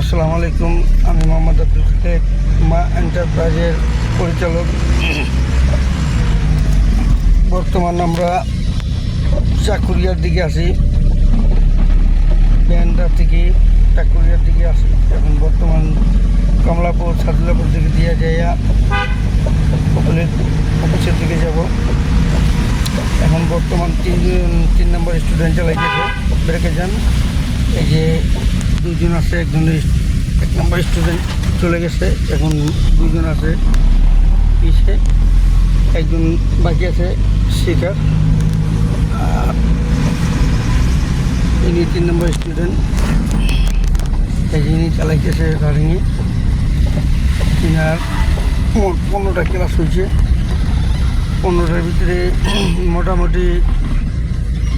আসসালামু আলাইকুম। আমি মোহাম্মদ আব্দুল খালেক, মা এন্টারপ্রাইজের পরিচালক। বর্তমান আমরা চাকুরিয়ার দিকে আছি, ব্যান্ডার থেকে চাকুরিয়ার দিকে আসি। এখন বর্তমান কমলাপুর সাদুল্লাপুর দিকে দিয়ে যাইয়া অফিসের দিকে যাব। এখন বর্তমান তিন নম্বর স্টুডেন্ট চালাইতেছে ব্রেকে যান। এই যে দুজন আছে, একজন এক নম্বর স্টুডেন্ট চলে গেছে, এখন দুজন আছে পিছে, একজন বাকি আছে শিখার। ইনি 3 নম্বর স্টুডেন্ট, এই যিনি চালাইতেছে রানিংয়ে। ইনার 15টা ক্লাস হয়েছে। 15টার ভিতরে মোটামুটি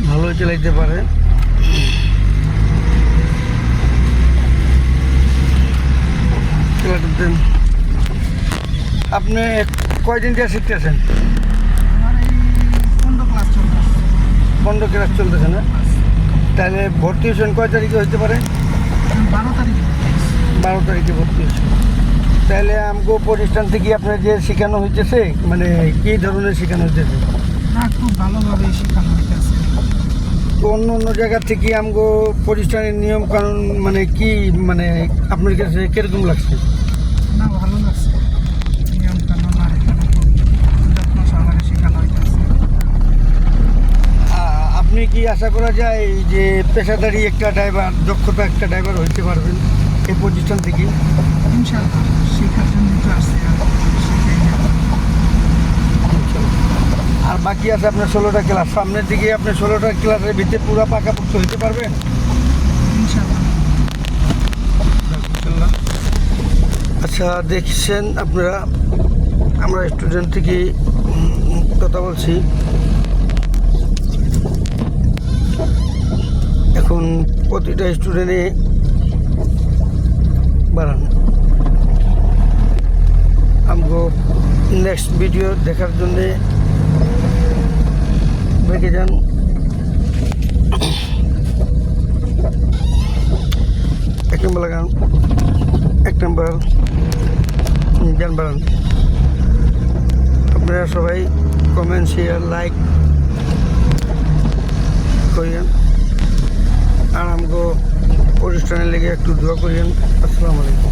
ভালোই চালাইতে পারে। আপনি কয়দিন দিয়ে শিখতেছেন? 15 ক্লাস চলতেছে না? তাহলে ভর্তি হয়েছেন কয় তারিখে হইতে পারে? 12 তারিখে ভর্তি হয়েছে। তাহলে আমগো প্রতিষ্ঠান থেকে আপনার যে শেখানো হইতেছে, মানে কী ধরনের শেখানো হইতেছে? খুব ভালোভাবে শেখানো হইতেছে। অন্য অন্য জায়গা থেকে আমগো প্রতিষ্ঠানের নিয়ম কানুন মানে কি, মানে আপনার কাছে কিরকম লাগছে? না, ভালো লাগছে। নিয়ম কানুন আর এখানে খুব যত্ন সহকারে শেখানো হইতেছে। আপনি কি আশা করা যায় যে পেশাদারি একটা ড্রাইভার, দক্ষতা একটা ড্রাইভার হইতে পারবেন এই প্রতিষ্ঠান থেকে? ইনশাআল্লাহ, শেখার জন্য তো আসছে, শেখাই যাব। আর বাকি আছে আপনার 16টা ক্লাস। সামনের দিকে আপনি 16টা ক্লাসের ভিতরে পুরো পাকাপোক্ত হইতে পারবেন ইনশাআল্লাহ। আচ্ছা, দেখছেন আপনারা, আমরা স্টুডেন্ট থেকে কথা বলছি। এখন প্রতিটা স্টুডেন্টে বাড়ান। আমগো নেক্সট ভিডিও দেখার জন্যে দেখে যান। এক নম্বর লাগান, 1 নম্বর যান বাড়ান। আপনারা সবাই কমেন্ট, শেয়ার, লাইক করিয়েন, আর আমগো প্রতিষ্ঠানের লেগে একটু দোয়া করিয়েন। আসসালামু আলাইকুম।